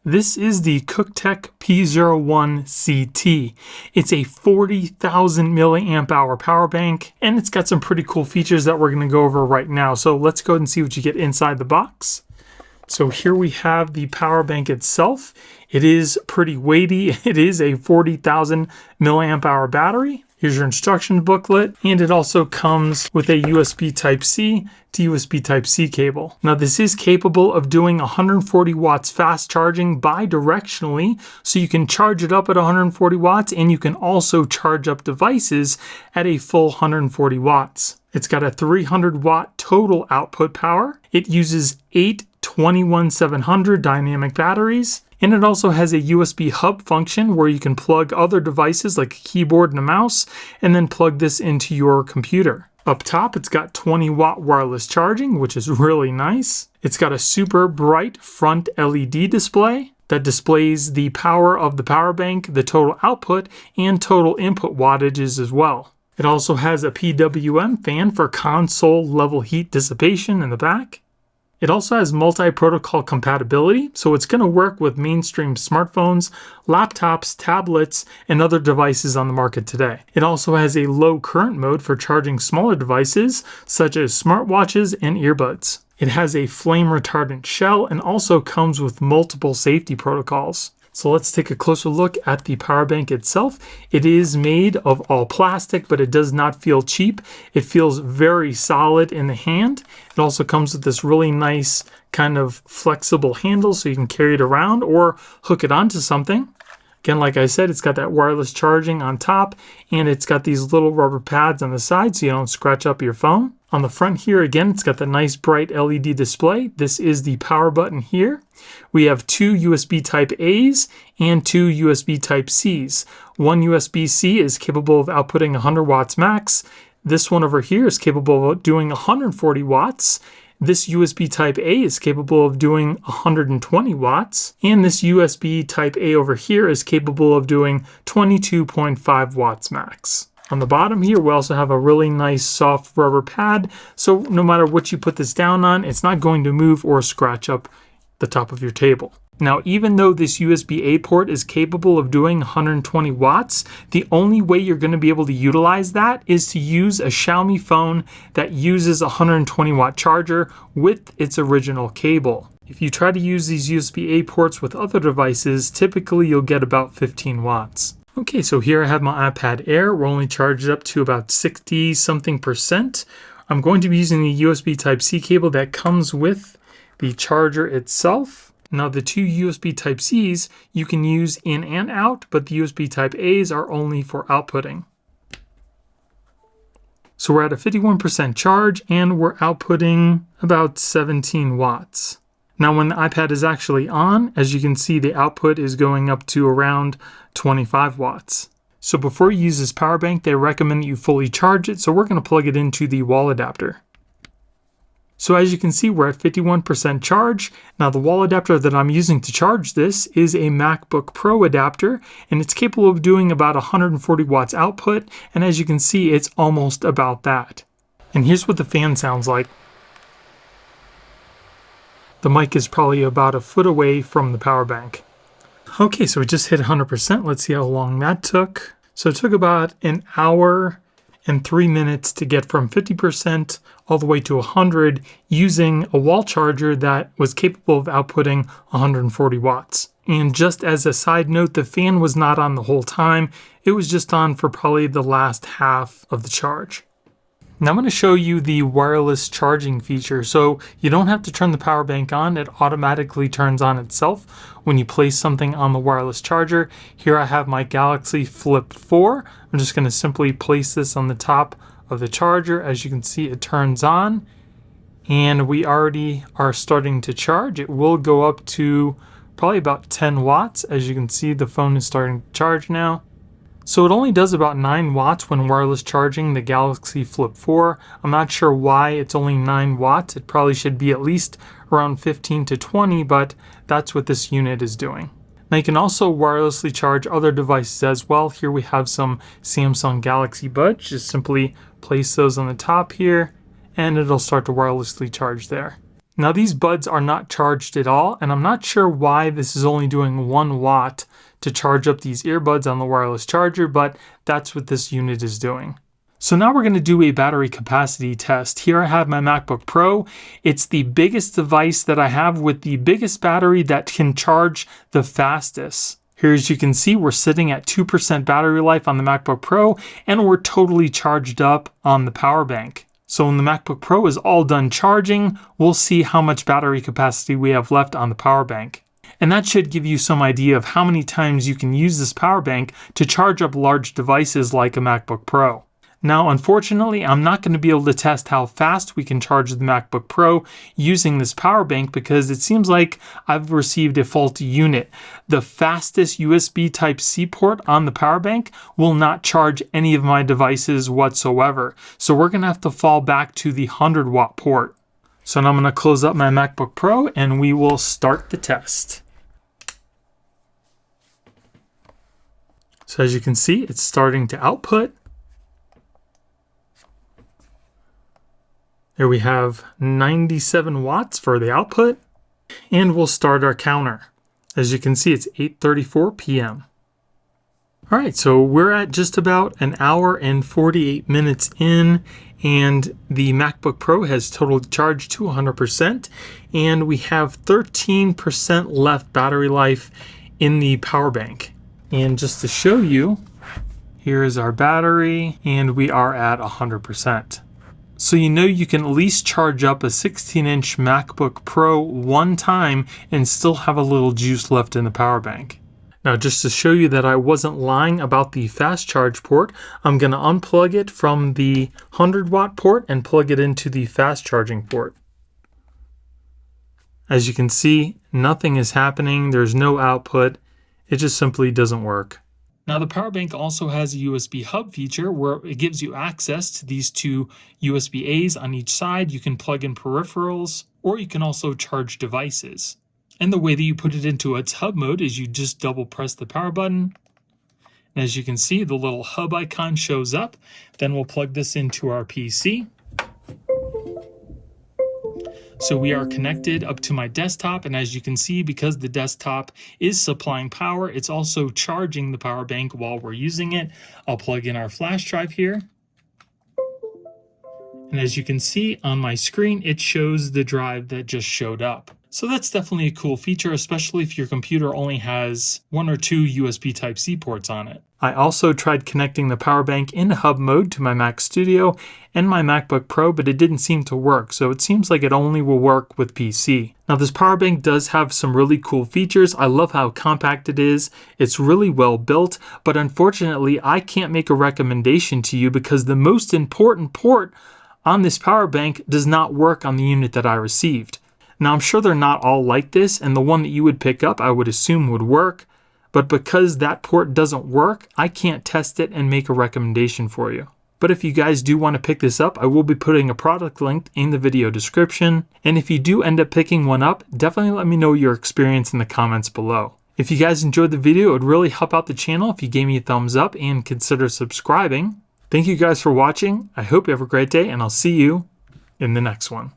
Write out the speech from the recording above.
This is the CukTech P01CT. It's a 40,000 milliamp hour power bank, and it's got some pretty cool features that we're going to go over right now. So let's go ahead and see what you get inside the box. So here we have the power bank itself. It is pretty weighty. It is a 40,000 milliamp hour battery. Here's your instruction booklet, and it also comes with a USB Type-C to USB Type-C cable. Now this is capable of doing 140 watts fast charging bidirectionally, so you can charge it up at 140 watts and you can also charge up devices at a full 140 watts. It's got a 300 watt total output power. It uses 8 21700 dynamic batteries. And it also has a USB hub function where you can plug other devices like a keyboard and a mouse, and then plug this into your computer. Up top, it's got 20 watt wireless charging, which is really nice. It's got a super bright front LED display that displays the power of the power bank, the total output, and total input wattages as well. It also has a PWM fan for console level heat dissipation in the back. It also has multi-protocol compatibility, so it's going to work with mainstream smartphones, laptops, tablets, and other devices on the market today. It also has a low current mode for charging smaller devices, such as smartwatches and earbuds. It has a flame retardant shell and also comes with multiple safety protocols. So let's take a closer look at the power bank itself. It is made of all plastic, but it does not feel cheap. It feels very solid in the hand. It also comes with this really nice kind of flexible handle so you can carry it around or hook it onto something. Again, like I said, it's got that wireless charging on top, and it's got these little rubber pads on the side so you don't scratch up your phone. On the front here, again, it's got the nice bright LED display. This is the power button here. We have two USB Type-A's and two USB Type-C's. One USB-C is capable of outputting 100 watts max. This one over here is capable of doing 140 watts. This USB Type-A is capable of doing 120 watts. And this USB Type-A over here is capable of doing 22.5 watts max. On the bottom here, we also have a really nice soft rubber pad, so no matter what you put this down on, it's not going to move or scratch up the top of your table. Now, even though this USB-A port is capable of doing 120 watts, the only way you're going to be able to utilize that is to use a Xiaomi phone that uses a 120 watt charger with its original cable. If you try to use these USB-A ports with other devices, typically you'll get about 15 watts. Okay, so here I have my iPad Air. We're only charged up to about 60 something percent. I'm going to be using the USB Type-C cable that comes with the charger itself. Now the two USB Type-C's you can use in and out, but the USB Type-A's are only for outputting. So we're at a 51% charge and we're outputting about 17 watts. Now when the iPad is actually on, as you can see, the output is going up to around 25 watts. So before you use this power bank, they recommend that you fully charge it, so we're going to plug it into the wall adapter. So as you can see, we're at 51% charge. Now the wall adapter that I'm using to charge this is a Macbook Pro adapter, and it's capable of doing about 140 watts output, and as you can see, it's almost about that. And here's what the fan sounds like. The mic is probably about a foot away from the power bank. Okay, so we just hit 100%. Let's see how long that took. So it took about an hour and 3 minutes to get from 50% all the way to 100 using a wall charger that was capable of outputting 140 watts. And just as a side note, the fan was not on the whole time. It was just on for probably the last half of the charge. Now I'm going to show you the wireless charging feature. So you don't have to turn the power bank on. It automatically turns on itself when you place something on the wireless charger. Here I have my Galaxy Flip 4. I'm just going to simply place this on the top of the charger. As you can see, it turns on and we already are starting to charge. It will go up to probably about 10 watts. As you can see, the phone is starting to charge now. So it only does about 9 watts when wireless charging the Galaxy Flip 4. I'm not sure why it's only 9 watts. It probably should be at least around 15 to 20, but that's what this unit is doing. Now you can also wirelessly charge other devices as well. Here we have some Samsung Galaxy Buds. Just simply place those on the top here and it'll start to wirelessly charge there. Now these buds are not charged at all, and I'm not sure why this is only doing 1 watt to charge up these earbuds on the wireless charger, but that's what this unit is doing. So now we're going to do a battery capacity test. Here I have my MacBook Pro. It's the biggest device that I have with the biggest battery that can charge the fastest. Here, as you can see, we're sitting at 2% battery life on the MacBook Pro, and we're totally charged up on the power bank. So when the MacBook Pro is all done charging, we'll see how much battery capacity we have left on the power bank. And that should give you some idea of how many times you can use this power bank to charge up large devices like a MacBook Pro. Now, unfortunately, I'm not going to be able to test how fast we can charge the MacBook Pro using this power bank because it seems like I've received a faulty unit. The fastest USB Type-C port on the power bank will not charge any of my devices whatsoever. So we're going to have to fall back to the 100-watt port. So now I'm going to close up my MacBook Pro and we will start the test. So as you can see, it's starting to output. There we have 97 watts for the output, and we'll start our counter. As you can see, it's 8:34 p.m. All right, so we're at just about an hour and 48 minutes in, and the MacBook Pro has total charged to 100%, and we have 13% left battery life in the power bank. And just to show you, here is our battery, and we are at 100%. So you know you can at least charge up a 16-inch MacBook Pro one time and still have a little juice left in the power bank. Now just to show you that I wasn't lying about the fast charge port, I'm going to unplug it from the 100-watt port and plug it into the fast charging port. As you can see, nothing is happening. There's no output. It just simply doesn't work. Now the power bank also has a USB hub feature where it gives you access to these two USB-A's on each side. You can plug in peripherals, or you can also charge devices. And the way that you put it into its hub mode is you just double press the power button. And as you can see, the little hub icon shows up. Then we'll plug this into our PC. So we are connected up to my desktop, and as you can see, because the desktop is supplying power, it's also charging the power bank while we're using it. I'll plug in our flash drive here. And as you can see on my screen, it shows the drive that just showed up. So that's definitely a cool feature, especially if your computer only has 1 or 2 USB Type-C ports on it. I also tried connecting the power bank in hub mode to my Mac Studio and my MacBook Pro, but it didn't seem to work, so it seems like it only will work with PC. Now this power bank does have some really cool features. I love how compact it is. It's really well built, but unfortunately I can't make a recommendation to you because the most important port on this power bank does not work on the unit that I received. Now I'm sure they're not all like this, and the one that you would pick up I would assume would work, but because that port doesn't work, I can't test it and make a recommendation for you. But if you guys do want to pick this up, I will be putting a product link in the video description, and if you do end up picking one up, definitely let me know your experience in the comments below. If you guys enjoyed the video, it would really help out the channel if you gave me a thumbs up and consider subscribing. Thank you guys for watching. I hope you have a great day, and I'll see you in the next one.